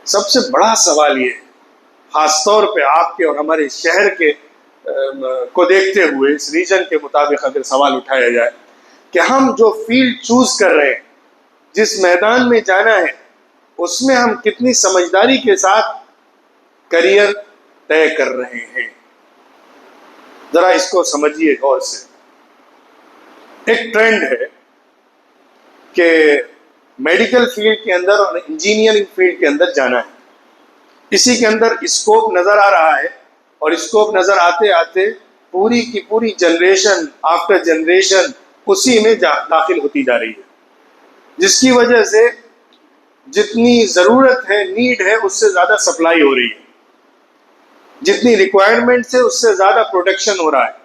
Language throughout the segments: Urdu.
سب سے بڑا سوال یہ ہے، خاص طور پہ آپ کے اور ہمارے شہر کے کو دیکھتے ہوئے، اس ریجن کے مطابق اگر سوال اٹھایا جائے کہ ہم جو فیلڈ چوز کر رہے ہیں، جس میدان میں جانا ہے، اس میں ہم کتنی سمجھداری کے ساتھ کریئر طے کر رہے ہیں۔ ذرا اس کو سمجھیے غور سے۔ ایک ٹرینڈ ہے کہ میڈیکل فیلڈ کے اندر اور انجینئرنگ فیلڈ کے اندر جانا ہے، اسی کے اندر اسکوپ نظر آ رہا ہے، اور اسکوپ نظر آتے آتے پوری کی پوری جنریشن آفٹر جنریشن اسی میں داخل ہوتی جا رہی ہے، جس کی وجہ سے جتنی ضرورت ہے، نیڈ ہے، اس سے زیادہ سپلائی ہو رہی ہے، جتنی ریکوائرمنٹ ہے اس سے زیادہ پروڈکشن ہو رہا ہے،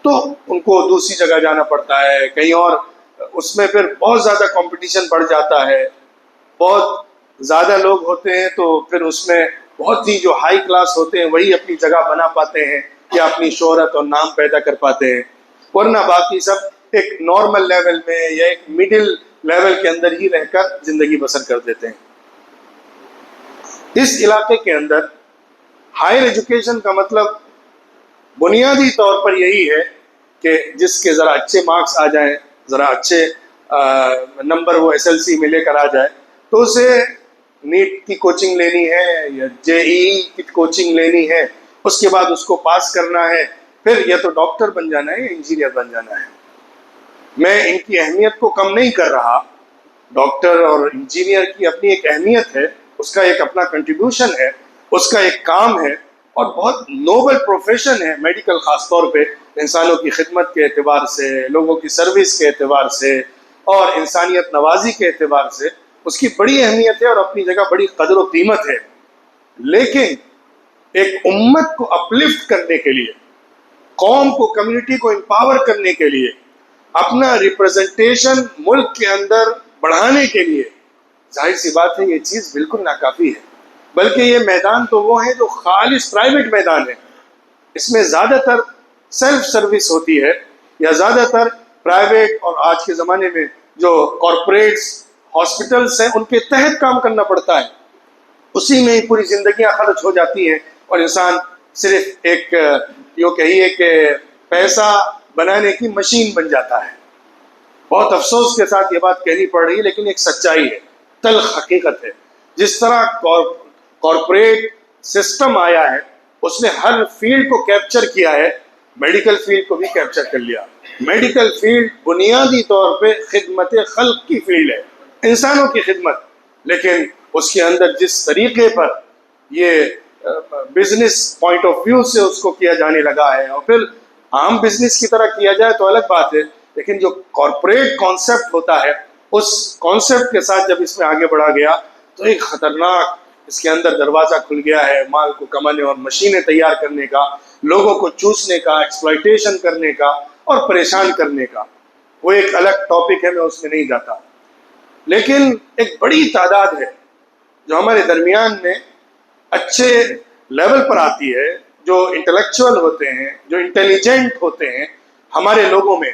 تو ان کو دوسری جگہ جانا پڑتا ہے کہیں اور، اس میں پھر بہت زیادہ کمپٹیشن بڑھ جاتا ہے، بہت زیادہ لوگ ہوتے ہیں، تو پھر اس میں بہت ہی جو ہائی کلاس ہوتے ہیں وہی اپنی جگہ بنا پاتے ہیں یا اپنی شہرت اور نام پیدا کر پاتے ہیں، ورنہ باقی سب ایک نارمل لیول میں یا ایک مڈل لیول کے اندر ہی رہ کر زندگی بسر کر دیتے ہیں۔ اس علاقے کے اندر ہائر ایجوکیشن کا مطلب بنیادی طور پر یہی ہے کہ جس کے ذرا اچھے مارکس آ جائیں، ذرا اچھے نمبر وہ ایس ایل سی میں لے کر آ جائے، تو اسے نیٹ کی کوچنگ لینی ہے یا جے ای کی کوچنگ لینی ہے، اس کے بعد اس کو پاس کرنا ہے، پھر یا تو ڈاکٹر بن جانا ہے یا انجینئر بن جانا ہے۔ میں ان کی اہمیت کو کم نہیں کر رہا، ڈاکٹر اور انجینئر کی اپنی ایک اہمیت ہے، اس کا ایک اپنا کنٹریبیوشن ہے، اس کا ایک کام ہے، اور بہت نوبل پروفیشن ہے میڈیکل، خاص طور پہ انسانوں کی خدمت کے اعتبار سے، لوگوں کی سروس کے اعتبار سے اور انسانیت نوازی کے اعتبار سے اس کی بڑی اہمیت ہے اور اپنی جگہ بڑی قدر و قیمت ہے۔ لیکن ایک امت کو اپلفٹ کرنے کے لیے، قوم کو، کمیونٹی کو امپاور کرنے کے لیے، اپنا ریپرزنٹیشن ملک کے اندر بڑھانے کے لیے، ظاہر سی بات ہے یہ چیز بالکل ناکافی ہے، بلکہ یہ میدان تو وہ ہے جو خالص پرائیویٹ میدان ہے، اس میں زیادہ تر سیلف سروس ہوتی ہے، یا زیادہ تر پرائیویٹ اور آج کے زمانے میں جو کارپوریٹس ہاسپٹلس ہیں ان کے تحت کام کرنا پڑتا ہے، اسی میں ہی پوری زندگیاں خرچ ہو جاتی ہیں، اور انسان صرف ایک یوں کہیے کہ پیسہ بنانے کی مشین بن جاتا ہے۔ بہت افسوس کے ساتھ یہ بات کہنی پڑ رہی ہے، لیکن ایک سچائی ہے، تلخ حقیقت ہے۔ جس طرح کارپوریٹ سسٹم آیا ہے اس نے ہر فیلڈ کو کیپچر کیا ہے، میڈیکل فیلڈ کو بھی کیپچر کر لیا۔ میڈیکل فیلڈ بنیادی طور پہ خدمت خلق کی فیلڈ ہے، انسانوں کی خدمت، لیکن اس کے اندر جس طریقے پر یہ بزنس پوائنٹ آف ویو سے اس کو کیا جانے لگا ہے، اور پھر عام بزنس کی طرح کیا جائے تو الگ بات ہے، لیکن جو کارپوریٹ کانسیپٹ ہوتا ہے اس کانسیپٹ کے ساتھ جب اس میں آگے بڑھا گیا تو ایک خطرناک اس کے اندر دروازہ کھل گیا ہے، مال کو کمانے اور مشینیں تیار کرنے کا، لوگوں کو چوسنے کا، ایکسپلائٹیشن کرنے کا اور پریشان کرنے کا۔ وہ ایک الگ ٹاپک ہے، میں اس میں نہیں جاتا، لیکن ایک بڑی تعداد ہے جو ہمارے درمیان میں اچھے لیول پر آتی ہے، جو انٹلیکچوئل ہوتے ہیں، جو انٹیلیجنٹ ہوتے ہیں ہمارے لوگوں میں،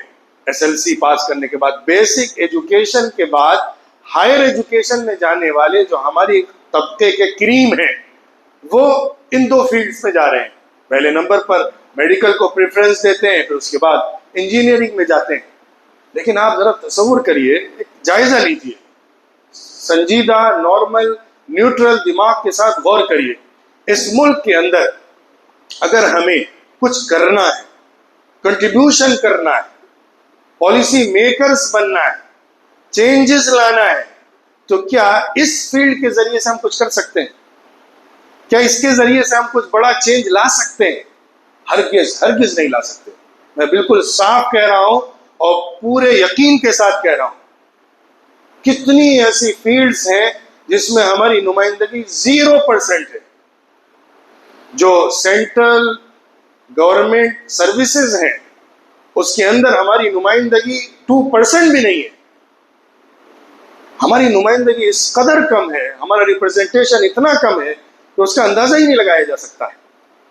ایس ایل سی پاس کرنے کے بعد، بیسک ایجوکیشن کے بعد ہائر ایجوکیشن میں جانے والے جو ہماری طبقے کے کریم ہیں، وہ ان دو فیلڈز میں جا رہے ہیں۔ پہلے نمبر پر میڈیکل کو پریفرنس دیتے ہیں، پھر اس کے بعد انجینئرنگ میں جاتے ہیں۔ لیکن آپ ذرا تصور کریے، ایک جائزہ لیجیے، سنجیدہ، نارمل، نیوٹرل دماغ کے ساتھ غور کریے، اس ملک کے اندر اگر ہمیں کچھ کرنا ہے، کنٹریبیوشن کرنا ہے، پالیسی میکرز بننا ہے، چینجز لانا ہے، تو کیا اس فیلڈ کے ذریعے سے ہم کچھ کر سکتے ہیں؟ کیا اس کے ذریعے سے ہم کچھ بڑا چینج لا سکتے ہیں؟ ہرگز نہیں لا سکتے۔ میں بالکل صاف کہہ رہا ہوں اور پورے یقین کے ساتھ کہہ رہا ہوں۔ کتنی ایسی فیلڈز ہیں جس میں ہماری نمائندگی 0% ہے، جو سینٹرل گورنمنٹ سروسز ہیں اس کے اندر ہماری نمائندگی 2% بھی نہیں ہے۔ ہماری نمائندگی اس قدر کم ہے، ہمارا ریپرزنٹیشن اتنا کم ہے کہ اس کا اندازہ ہی نہیں لگایا جا سکتا ہے۔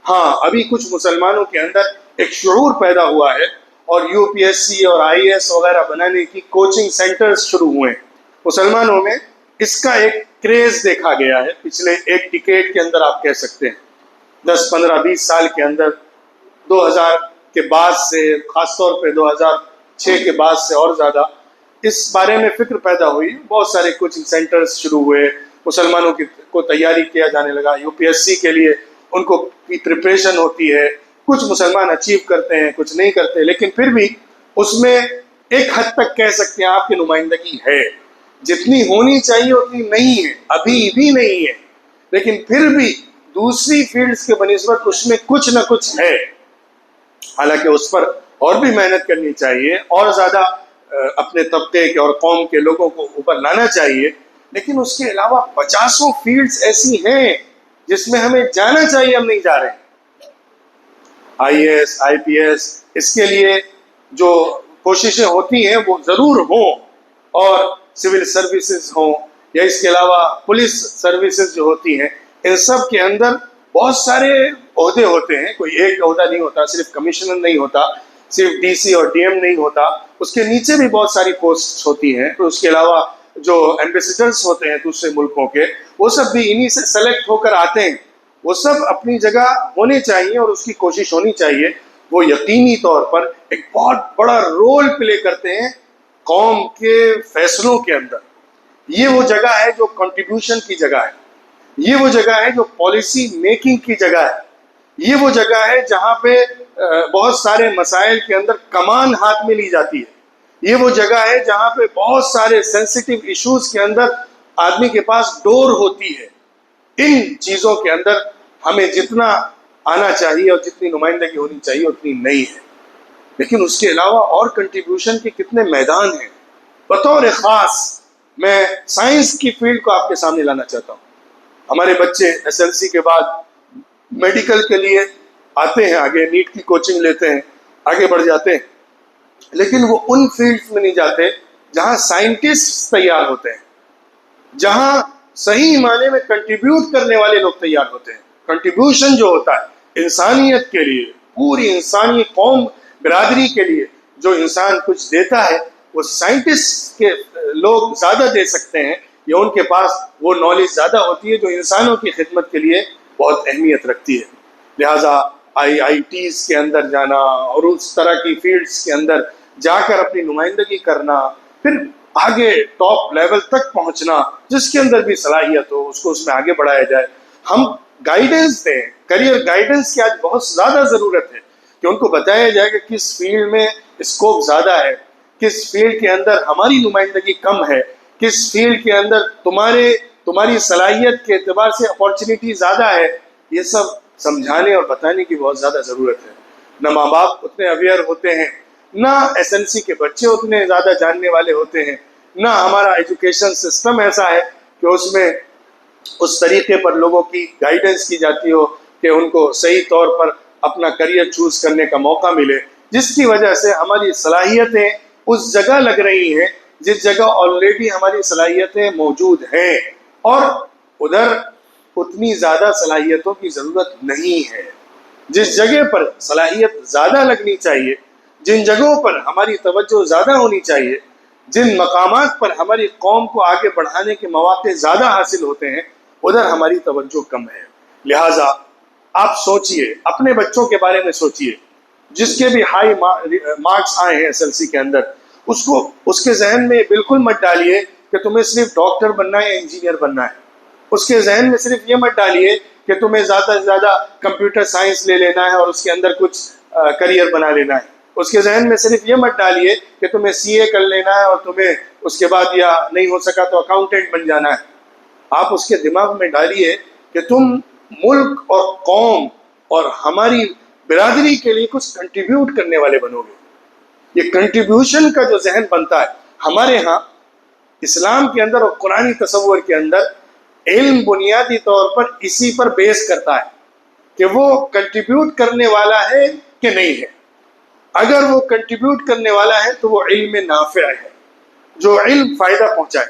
ہاں، ابھی کچھ مسلمانوں کے اندر ایک شعور پیدا ہوا ہے اور یو پی ایس سی اور آئی اے ایس وغیرہ بنانے کی کوچنگ سینٹرز شروع ہوئے ہیں۔ مسلمانوں میں اس کا ایک کریز دیکھا گیا ہے پچھلے ایک ڈیکیڈ کے اندر، آپ کہہ سکتے ہیں 10-15-20 سال کے اندر، 2000 کے بعد سے، خاص طور پہ 2006 کے بعد سے اور زیادہ اس بارے میں فکر پیدا ہوئی. بہت سارے کوچنگ سینٹرز شروع ہوئے، مسلمانوں کو تیاری کیا جانے لگا. UPSC کے لیے ان کو پریپریشن ہوتی ہے، کچھ مسلمان اچیو کرتے ہیں، کچھ نہیں کرتے، لیکن پھر بھی اس میں ایک حد تک کہہ سکتے ہیں آپ کی نمائندگی ہے. جتنی ہونی چاہیے اتنی نہیں ہے، ابھی بھی نہیں ہے، لیکن پھر بھی دوسری فیلڈز کے بنسبت اس میں کچھ نہ کچھ ہے. حالانکہ اس پر اور بھی محنت کرنی چاہیے، اور زیادہ اپنے طبقے کے اور قوم کے لوگوں کو اوپر لانا چاہیے. لیکن اس کے علاوہ 50 فیلڈز ایسی ہیں جس میں ہمیں جانا چاہیے، ہم نہیں جا رہے. IAS IPS اس کے لیے جو کوششیں ہوتی ہیں وہ ضرور ہوں، اور سول سروسز ہوں، یا اس کے علاوہ پولیس سروسز جو ہوتی ہیں، ان سب کے اندر بہت سارے عہدے ہوتے ہیں. کوئی ایک عہدہ نہیں ہوتا، صرف کمشنر نہیں ہوتا، صرف DC اور DM نہیں ہوتا، اس کے نیچے بھی بہت ساری پوسٹس ہوتی ہیں. تو اس کے علاوہ جو ایمبیسیڈرز ہوتے ہیں دوسرے ملکوں کے، وہ سب بھی انہی سے سلیکٹ ہو کر آتے ہیں. وہ سب اپنی جگہ ہونے چاہیے، اور اس کی کوشش ہونی چاہیے. وہ یقینی طور پر ایک بہت بڑا رول پلے کرتے ہیں قوم کے فیصلوں کے اندر. یہ وہ جگہ ہے جو کنٹریبیوشن کی جگہ ہے، یہ وہ جگہ ہے جو پالیسی میکنگ کی جگہ ہے، یہ وہ جگہ ہے جہاں پہ بہت سارے مسائل کے اندر کمان ہاتھ میں لی جاتی ہے. یہ وہ جگہ ہے جہاں پہ بہت سارے سینسیٹیو ایشوز کے اندر آدمی کے پاس ڈور ہوتی ہے. ان چیزوں کے اندر ہمیں جتنا آنا چاہیے اور جتنی نمائندگی ہونی چاہیے اتنی نہیں ہے. لیکن اس کے علاوہ اور کنٹریبیوشن کے کتنے میدان ہیں. بطور خاص میں سائنس کی فیلڈ کو آپ کے سامنے لانا چاہتا ہوں. ہمارے بچے SLC کے بعد میڈیکل کے لیے آتے ہیں، آگے نیٹ کی کوچنگ لیتے ہیں، آگے بڑھ جاتے ہیں، لیکن وہ ان فیلڈز میں نہیں جاتے جہاں سائنٹسٹ تیار ہوتے ہیں، جہاں صحیح معنی میں کنٹریبیوٹ کرنے والے لوگ تیار ہوتے ہیں. کنٹریبیوشن جو ہوتا ہے انسانیت کے لیے، پوری انسانی قوم برادری کے لیے، جو انسان کچھ دیتا ہے وہ سائنٹسٹ کے لوگ زیادہ دے سکتے ہیں، یا ان کے پاس وہ نالج زیادہ ہوتی ہے جو انسانوں کی خدمت کے لیے بہت اہمیت رکھتی ہے. لہٰذا IITs کے اندر جانا اور اس طرح کی فیلڈز کے اندر جا کر اپنی نمائندگی کرنا، پھر آگے ٹاپ لیول تک پہنچنا، جس کے اندر بھی صلاحیت ہو اس کو اس میں آگے بڑھایا جائے. ہم گائیڈنس دیں، کریئر گائیڈنس کی آج بہت زیادہ ضرورت ہے کہ ان کو بتایا جائے کہ کس فیلڈ میں اسکوپ زیادہ ہے، کس فیلڈ کے اندر ہماری نمائندگی کم ہے، کس فیلڈ کے اندر تمہاری صلاحیت کے اعتبار سے اپارچونیٹی زیادہ ہے. یہ سب سمجھانے اور بتانے کی بہت زیادہ ضرورت ہے. نہ ماں باپ اتنے اویئر ہوتے ہیں، نہ SLC کے بچے اتنے زیادہ جاننے والے ہوتے ہیں، نہ ہمارا ایجوکیشن سسٹم ایسا ہے کہ اس میں اس طریقے پر لوگوں کی گائیڈنس کی جاتی ہو کہ ان کو صحیح طور پر اپنا کریئر چوز کرنے کا موقع ملے، جس کی وجہ سے ہماری صلاحیتیں اس جگہ لگ رہی ہیں جس جگہ آلریڈی ہماری صلاحیتیں موجود ہیں، اور ادھر اتنی زیادہ صلاحیتوں کی ضرورت نہیں ہے. جس جگہ پر صلاحیت زیادہ لگنی چاہیے، جن جگہوں پر ہماری توجہ زیادہ ہونی چاہیے، جن مقامات پر ہماری قوم کو آگے بڑھانے کے مواقع زیادہ حاصل ہوتے ہیں، ادھر ہماری توجہ کم ہے. لہٰذا آپ سوچئے، اپنے بچوں کے بارے میں سوچئے، جس کے بھی ہائی مارکس آئے ہیں SLC کے اندر، اس کے ذہن میں بالکل مت ڈالیے کہ تمہیں صرف ڈاکٹر بننا ہے یا انجینئر بننا ہے. اس کے ذہن میں صرف یہ مت ڈالیے کہ تمہیں زیادہ سے زیادہ کمپیوٹر سائنس لے لینا ہے اور اس کے اندر کچھ کریئر بنا لینا ہے. اس کے ذہن میں صرف یہ مت ڈالیے کہ تمہیں CA کر لینا ہے اور تمہیں اس کے بعد یا نہیں ہو سکا تو اکاؤنٹنٹ بن جانا ہے. آپ اس کے دماغ میں ڈالیے کہ تم ملک اور قوم اور ہماری برادری کے لیے کچھ کنٹریبیوٹ کرنے والے بنو گے. یہ کنٹریبیوشن کا جو ذہن بنتا ہے ہمارے ہاں اسلام کے اندر اور قرآنی تصور کے اندر، علم بنیادی طور پر اسی پر بیس کرتا ہے کہ وہ کنٹریبیوٹ کرنے والا ہے کہ نہیں ہے. اگر وہ کنٹریبیوٹ کرنے والا ہے تو وہ علم نافع ہے، جو علم فائدہ پہنچائے،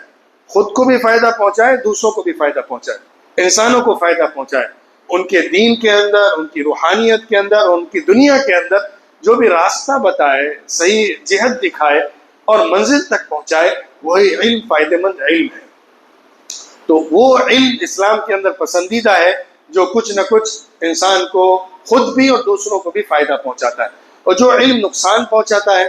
خود کو بھی فائدہ پہنچائے، دوسروں کو بھی فائدہ پہنچائے، انسانوں کو فائدہ پہنچائے، ان کے دین کے اندر، ان کی روحانیت کے اندر، ان کی دنیا کے اندر جو بھی راستہ بتائے، صحیح جہت دکھائے اور منزل تک پہنچائے، وہی علم فائدہ مند علم ہے. تو تو وہ علم اسلام کے اندر پسندیدہ ہے جو کچھ نہ کچھ انسان کو خود بھی اور دوسروں کو بھی فائدہ پہنچاتا ہے. اور جو علم نقصان پہنچاتا ہے،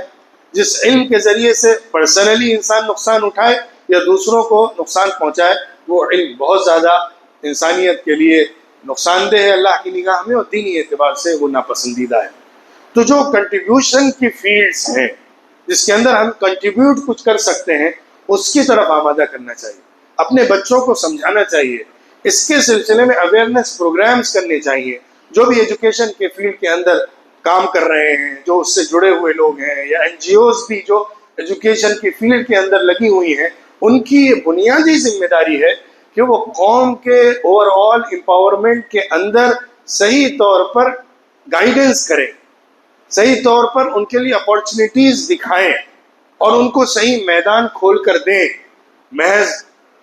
جس علم کے ذریعے سے پرسنلی انسان نقصان اٹھائے یا دوسروں کو نقصان پہنچائے، وہ علم بہت زیادہ انسانیت کے لیے نقصان دہ ہے اللہ کی نگاہ میں، اور دینی اعتبار سے وہ ناپسندیدہ ہے. تو جو کنٹریبیوشن کی فیلڈز ہیں جس کے اندر ہم کنٹریبیوٹ کچھ کر سکتے ہیں، اس کی طرف آمادہ کرنا چاہیے، اپنے بچوں کو سمجھانا چاہیے، اس کے سلسلے میں اویئرنیس پروگرامز کرنے چاہیے. جو بھی ایجوکیشن کے فیلڈ کے اندر کام کر رہے ہیں، جو اس سے جڑے ہوئے لوگ ہیں، یا این جی اوز بھی جو ایجوکیشن کی فیلڈ کے اندر لگی ہوئی ہیں، ان کی یہ بنیادی ذمہ داری ہے کہ وہ قوم کے اوور آل امپاورمنٹ کے اندر صحیح طور پر گائیڈنس کریں، صحیح طور پر ان کے لیے اپارچونیٹیز دکھائیں اور ان کو صحیح میدان کھول کر دیں. محض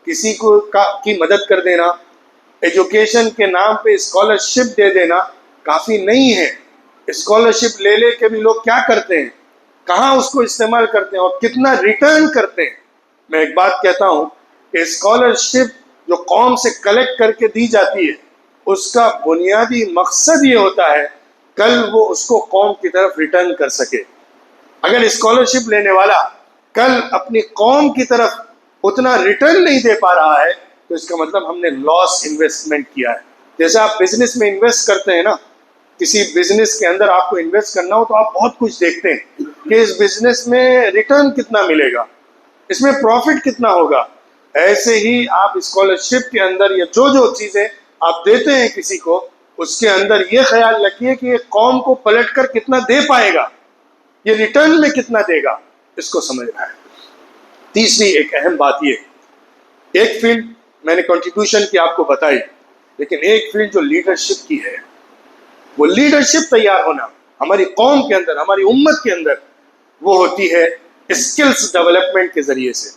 کسی کو کی مدد کر دینا، ایجوکیشن کے نام پہ اسکالرشپ دے دینا کافی نہیں ہے. اسکالرشپ لے لے کے بھی لوگ کیا کرتے ہیں، کہاں اس کو استعمال کرتے ہیں اور کتنا ریٹرن کرتے ہیں. میں ایک بات کہتا ہوں کہ اسکالرشپ جو قوم سے کلیکٹ کر کے دی جاتی ہے، اس کا بنیادی مقصد یہ ہوتا ہے کل وہ اس کو قوم کی طرف ریٹرن کر سکے. اگر اسکالرشپ لینے والا کل اپنی قوم کی طرف اتنا ریٹرن نہیں دے پا رہا ہے تو اس کا مطلب ہم نے لاس انویسٹمنٹ کیا ہے. جیسے آپ بزنس میں انویسٹ کرتے ہیں نا، کسی بزنس کے اندر آپ کو انویسٹ کرنا ہو تو آپ بہت کچھ دیکھتے ہیں کہ اس بزنس میں ریٹرن کتنا ملے گا، اس میں پروفٹ کتنا ہوگا. ایسے ہی آپ اسکالرشپ کے اندر یا جو چیزیں آپ دیتے ہیں کسی کو، اس کے اندر یہ خیال رکھیے کہ یہ قوم کو پلٹ کر کتنا دے پائے گا، یہ ریٹرن میں کتنا دے گا، اس کو سمجھنا ہے. تیسری ایک اہم بات یہ، ایک فیلڈ میں نے کنٹریبیوشن کی آپ کو بتائی، لیکن ایک فیلڈ جو لیڈرشپ کی ہے، وہ لیڈرشپ تیار ہونا ہماری قوم کے اندر، ہماری امت کے اندر، وہ ہوتی ہے اسکلز ڈیولپمنٹ کے ذریعے سے.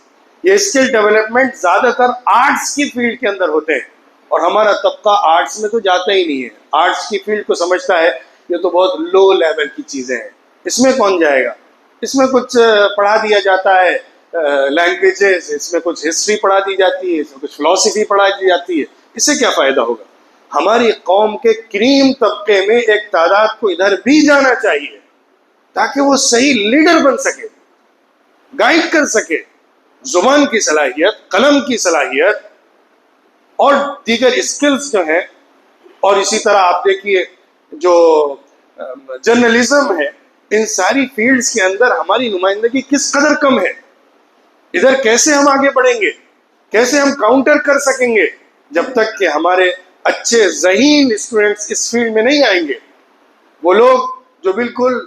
یہ اسکل ڈیولپمنٹ زیادہ تر آرٹس کی فیلڈ کے اندر ہوتے ہیں، اور ہمارا طبقہ آرٹس میں تو جاتا ہی نہیں ہے. آرٹس کی فیلڈ کو سمجھتا ہے یہ تو بہت لو لیول کی چیزیں ہیں، اس میں کون جائے گا، اس میں کچھ پڑھا دیا جاتا ہے لینگویجز، اس میں کچھ ہسٹری پڑھا دی جاتی ہے، اس میں کچھ فلسفی پڑھا دی جاتی ہے، اس سے کیا فائدہ ہوگا. ہماری قوم کے کریم طبقے میں ایک تعداد کو ادھر بھی جانا چاہیے تاکہ وہ صحیح لیڈر بن سکے، گائیڈ کر سکے. زبان کی صلاحیت، قلم کی صلاحیت اور دیگر اسکلز جو ہیں، اور اسی طرح آپ دیکھیے جو جرنلزم ہے، ان ساری فیلڈز کے اندر ہماری نمائندگی کس قدر کم ہے. ادھر کیسے ہم آگے بڑھیں گے، کیسے ہم کاؤنٹر کر سکیں گے جب تک کہ ہمارے اچھے ذہین اسٹوڈنٹس اس فیلڈ میں نہیں آئیں گے. وہ لوگ جو بالکل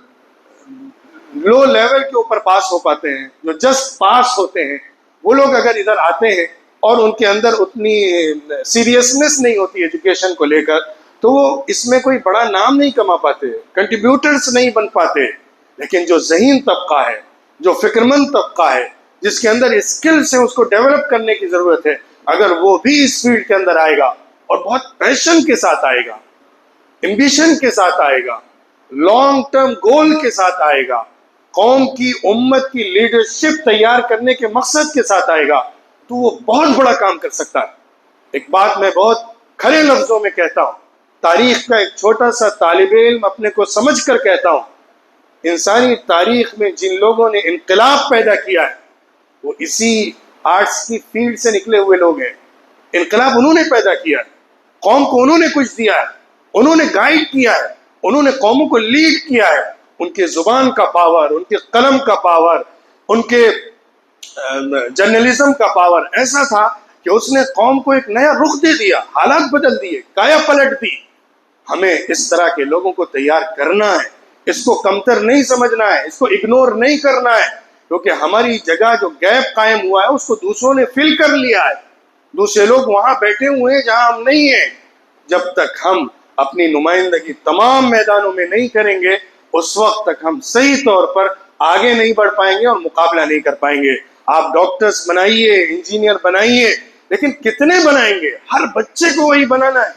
لو لیول کے اوپر پاس ہو پاتے ہیں، جو جسٹ پاس ہوتے ہیں، وہ لوگ اگر ادھر آتے ہیں اور ان کے اندر اتنی سیریسنس نہیں ہوتی ایجوکیشن کو لے کر، تو وہ اس میں کوئی بڑا نام نہیں کما پاتے، کنٹریبیوٹرز نہیں بن پاتے. لیکن جو ذہین طبقہ ہے، جو فکرمند طبقہ ہے، جس کے اندر اسکلز ہیں، اس کو ڈیولپ کرنے کی ضرورت ہے، اگر وہ بھی اس فیلڈ کے اندر آئے گا اور بہت پیشن کے ساتھ آئے گا، ایمبیشن کے ساتھ آئے گا، لانگ ٹرم گول کے ساتھ آئے گا، قوم کی، امت کی لیڈرشپ تیار کرنے کے مقصد کے ساتھ آئے گا، تو وہ بہت بڑا کام کر سکتا ہے. ایک بات میں بہت کھڑے لفظوں میں کہتا ہوں، تاریخ کا ایک چھوٹا سا طالب علم اپنے کو سمجھ کر کہتا ہوں، انسانی تاریخ میں جن لوگوں نے انقلاب پیدا کیا ہے وہ اسی آرٹس کی فیلڈ سے نکلے ہوئے لوگ ہیں. انقلاب انہوں نے پیدا کیا ہے، قوم کو انہوں نے کچھ دیا ہے، انہوں نے گائیڈ کیا ہے، انہوں نے قوموں کو لیڈ کیا ہے. ان کے زبان کا پاور، ان کے قلم کا پاور، ان کے جرنلزم کا پاور ایسا تھا کہ اس نے قوم کو ایک نیا رخ دے دیا، حالات بدل دیے، کایا پلٹ دی. ہمیں اس طرح کے لوگوں کو تیار کرنا ہے، اس کو کمتر نہیں سمجھنا ہے، اس کو اگنور نہیں کرنا ہے، کیونکہ ہماری جگہ جو گیپ قائم ہوا ہے اس کو دوسروں نے فل کر لیا ہے. دوسرے لوگ وہاں بیٹھے ہوئے ہیں جہاں ہم نہیں ہیں. جب تک ہم اپنی نمائندگی تمام میدانوں میں نہیں کریں گے، اس وقت تک ہم صحیح طور پر آگے نہیں بڑھ پائیں گے اور مقابلہ نہیں کر پائیں گے. آپ ڈاکٹرز بنائیے، انجینئر بنائیے، لیکن کتنے بنائیں گے؟ ہر بچے کو وہی بنانا ہے.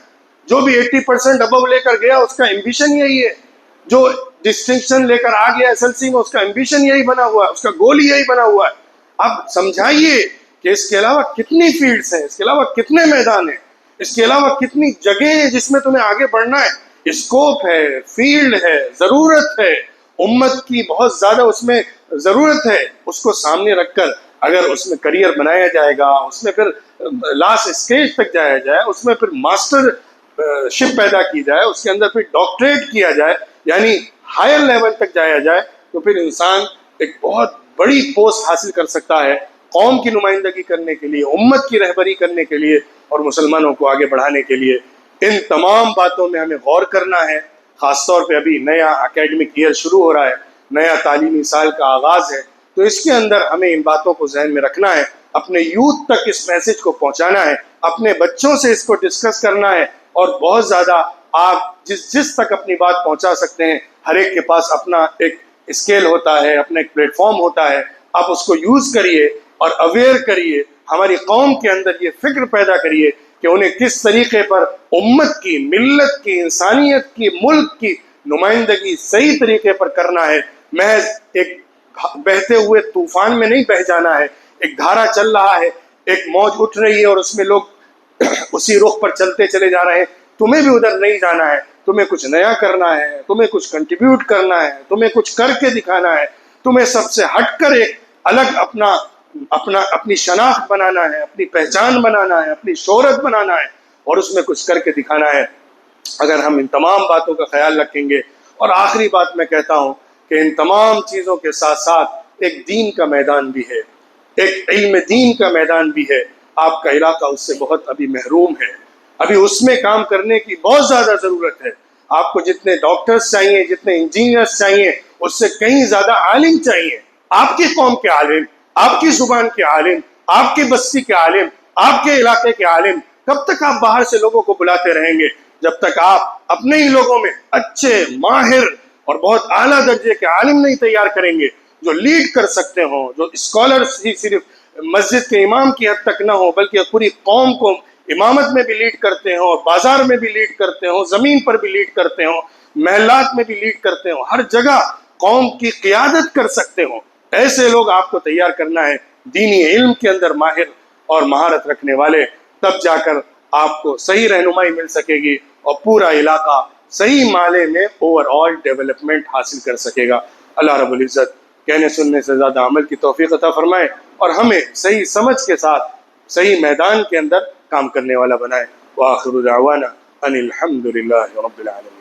جو بھی 80% ابو لے کر گیا اس کا ایمبیشن یہی ہے، جو ڈسٹنکشن لے کر آ گیا SLC میں اس کا ایمبیشن یہی بنا ہوا ہے، اس کا گول یہی بنا ہوا ہے. اب سمجھائیے کہ اس کے علاوہ کتنی فیلڈز ہیں، اس کے علاوہ کتنے میدان ہیں، اس کے علاوہ کتنی جگہیں ہیں جس میں تمہیں آگے بڑھنا ہے، اسکوپ ہے، فیلڈ ہے، ضرورت ہے، امت کی بہت زیادہ اس میں ضرورت ہے. اس کو سامنے رکھ کر اگر اس میں کریئر بنایا جائے گا، اس میں پھر لاسٹ اسٹیج تک جایا جائے، اس میں پھر ماسٹر شپ پیدا کی جائے، اس کے اندر پھر ڈاکٹریٹ کیا جائے، یعنی ہائر لیول تک جایا جائے، تو پھر انسان ایک بہت بڑی پوسٹ حاصل کر سکتا ہے قوم کی نمائندگی کرنے کے لیے، امت کی رہبری کرنے کے لیے اور مسلمانوں کو آگے بڑھانے کے لیے. ان تمام باتوں میں ہمیں غور کرنا ہے. خاص طور پہ ابھی نیا اکیڈمک ایئر شروع ہو رہا ہے، نیا تعلیمی سال کا آغاز ہے، تو اس کے اندر ہمیں ان باتوں کو ذہن میں رکھنا ہے، اپنے یوتھ تک اس میسج کو پہنچانا ہے، اپنے بچوں سے اس کو ڈسکس کرنا ہے، اور بہت زیادہ آپ جس تک اپنی بات پہنچا سکتے ہیں، ہر ایک کے پاس اپنا ایک اسکیل ہوتا ہے، اپنا ایک پلیٹ فارم ہوتا ہے، آپ اس کو یوز کریے اور اویئر کریے. ہماری قوم کے اندر یہ فکر پیدا کریے کہ انہیں کس طریقے پر امت کی، ملت کی، انسانیت کی، ملک کی نمائندگی صحیح طریقے پر کرنا ہے. محض ایک بہتے ہوئے طوفان میں نہیں بہہ جانا ہے. ایک دھارا چل رہا ہے، ایک موج اٹھ رہی ہے اور اس میں لوگ اسی رخ پر چلتے چلے جا رہے ہیں. تمہیں بھی ادھر نہیں جانا ہے، تمہیں کچھ نیا کرنا ہے، تمہیں کچھ کنٹریبیوٹ کرنا ہے، تمہیں کچھ کر کے دکھانا ہے، تمہیں سب سے ہٹ کر ایک الگ اپنی شناخت بنانا ہے، اپنی پہچان بنانا ہے، اپنی شہرت بنانا ہے اور اس میں کچھ کر کے دکھانا ہے. اگر ہم ان تمام باتوں کا خیال رکھیں گے، اور آخری بات میں کہتا ہوں کہ ان تمام چیزوں کے ساتھ ساتھ ایک دین کا میدان بھی ہے، ایک علم دین کا میدان بھی ہے. آپ کا علاقہ اس سے بہت ابھی محروم ہے، ابھی اس میں کام کرنے کی بہت زیادہ ضرورت ہے. آپ کو جتنے ڈاکٹرز چاہیے، جتنے انجینئرز چاہیے، اس سے کہیں زیادہ عالم چاہیے. آپ کی قوم کے عالم، آپ کی زبان کے عالم، آپ کی بستی کے عالم، آپ کے علاقے کے عالم. کب تک آپ باہر سے لوگوں کو بلاتے رہیں گے جب تک آپ اپنے ہی لوگوں میں اچھے، ماہر اور بہت اعلیٰ درجے کے عالم نہیں تیار کریں گے جو لیڈ کر سکتے ہوں، جو اسکالرز ہی صرف مسجد کے امام کی حد تک نہ ہو بلکہ پوری قوم کو امامت میں بھی لیڈ کرتے ہوں، اور بازار میں بھی لیڈ کرتے ہوں، زمین پر بھی لیڈ کرتے ہوں، محلات میں بھی لیڈ کرتے ہوں، ہر جگہ قوم کی قیادت کر سکتے ہوں. ایسے لوگ آپ کو تیار کرنا ہے، دینی علم کے اندر ماہر اور مہارت رکھنے والے. تب جا کر آپ کو صحیح رہنمائی مل سکے گی اور پورا علاقہ صحیح معنی میں اوور آل ڈیولپمنٹ حاصل کر سکے گا. اللہ رب العزت کہنے سننے سے زیادہ عمل کی توفیق عطا فرمائے اور ہمیں صحیح سمجھ کے ساتھ صحیح میدان کے اندر کام کرنے والا بنائے. وآخر دعوانا ان الحمد للہ رب العالمین.